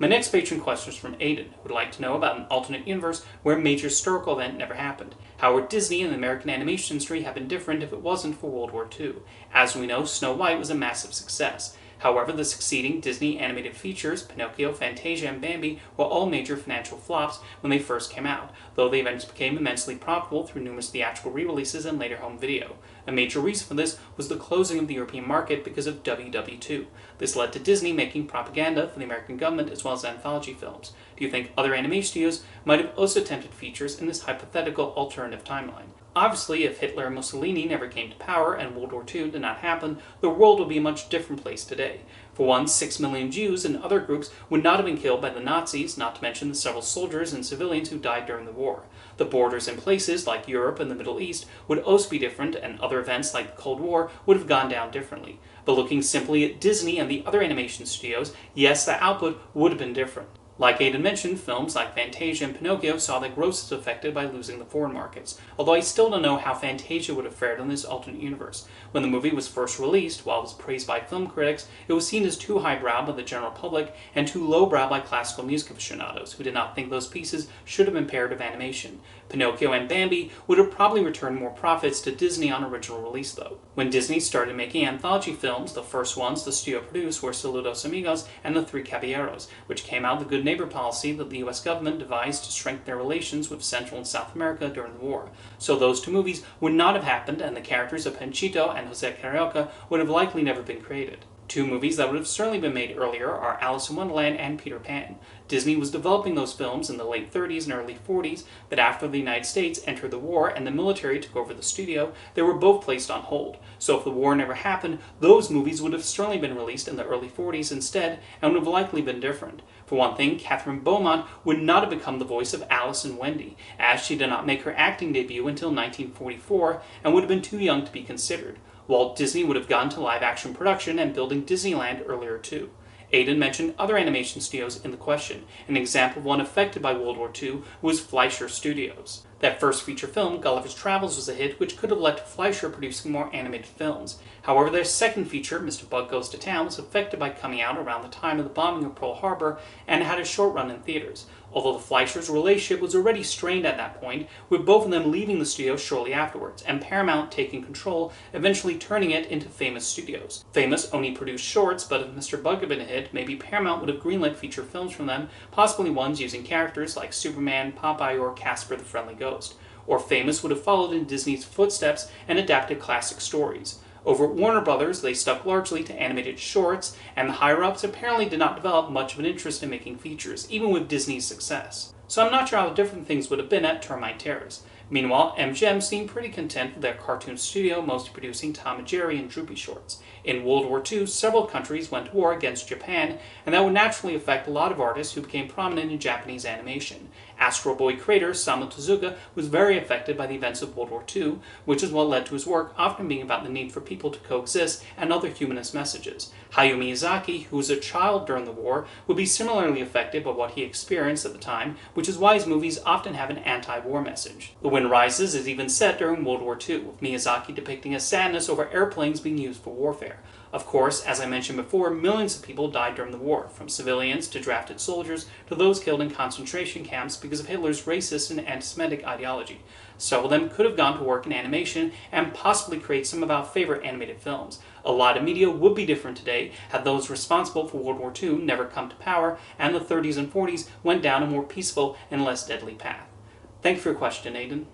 My next patron question is from Aiden, who would like to know about an alternate universe where a major historical event never happened. How would Disney and the American animation industry have been different if it wasn't for World War II? As we know, Snow White was a massive success. However, the succeeding Disney animated features, Pinocchio, Fantasia, and Bambi, were all major financial flops when they first came out, though they eventually became immensely profitable through numerous theatrical re-releases and later home video. A major reason for this was the closing of the European market because of WW2. This led to Disney making propaganda for the American government as well as anthology films. Do you think other animation studios might have also attempted features in this hypothetical alternative timeline? Obviously, if Hitler and Mussolini never came to power and World War II did not happen, the world would be a much different place today. For one, 6 million Jews and other groups would not have been killed by the Nazis, not to mention the several soldiers and civilians who died during the war. The borders in places like Europe and the Middle East would also be different, and other events like the Cold War would have gone down differently. But looking simply at Disney and the other animation studios, yes, the output would have been different. Like Aiden mentioned, films like Fantasia and Pinocchio saw their grosses affected by losing the foreign markets, although I still don't know how Fantasia would have fared in this alternate universe. When the movie was first released, while it was praised by film critics, it was seen as too highbrow by the general public and too lowbrow by classical music aficionados, who did not think those pieces should have been paired with animation. Pinocchio and Bambi would have probably returned more profits to Disney on original release though. When Disney started making anthology films, the first ones the studio produced were Saludos Amigos and The Three Caballeros, which came out of the good neighbor policy that the US government devised to strengthen their relations with Central and South America during the war. So those two movies would not have happened, and the characters of Panchito and Jose Carioca would have likely never been created. Two movies that would have certainly been made earlier are Alice in Wonderland and Peter Pan. Disney was developing those films in the late 30s and early 40s, but after the United States entered the war and the military took over the studio, they were both placed on hold. So if the war never happened, those movies would have certainly been released in the early 40s instead, and would have likely been different. For one thing, Catherine Beaumont would not have become the voice of Alice and Wendy, as she did not make her acting debut until 1944 and would have been too young to be considered. Walt Disney would have gone to live-action production and building Disneyland earlier too. Aiden mentioned other animation studios in the question. An example of one affected by World War II was Fleischer Studios. That first feature film, Gulliver's Travels, was a hit which could have led to Fleischer producing more animated films. However, their second feature, Mr. Bug Goes to Town, was affected by coming out around the time of the bombing of Pearl Harbor and had a short run in theaters. Although the Fleischers' relationship was already strained at that point, with both of them leaving the studio shortly afterwards, and Paramount taking control, eventually turning it into Famous Studios. Famous only produced shorts, but if Mr. Bug had been a hit, maybe Paramount would have greenlit feature films from them, possibly ones using characters like Superman, Popeye, or Casper the Friendly Ghost. Or Famous would have followed in Disney's footsteps and adapted classic stories. Over at Warner Brothers, they stuck largely to animated shorts, and the higher-ups apparently did not develop much of an interest in making features, even with Disney's success. So I'm not sure how different things would have been at Termite Terrace. Meanwhile, MGM seemed pretty content with their cartoon studio mostly producing Tom and Jerry and Droopy shorts. In World War II, several countries went to war against Japan, and that would naturally affect a lot of artists who became prominent in Japanese animation. Astro Boy creator Osamu Tezuka was very affected by the events of World War II, which is what led to his work often being about the need for people to coexist and other humanist messages. Hayao Miyazaki, who was a child during the war, would be similarly affected by what he experienced at the time, which is why his movies often have an anti-war message. The Wind Rises is even set during World War II, with Miyazaki depicting a sadness over airplanes being used for warfare. Of course, as I mentioned before, millions of people died during the war, from civilians to drafted soldiers to those killed in concentration camps because of Hitler's racist and anti-Semitic ideology. Several of them could have gone to work in animation and possibly create some of our favorite animated films. A lot of media would be different today had those responsible for World War II never come to power and the 30s and 40s went down a more peaceful and less deadly path. Thank you for your question, Aiden.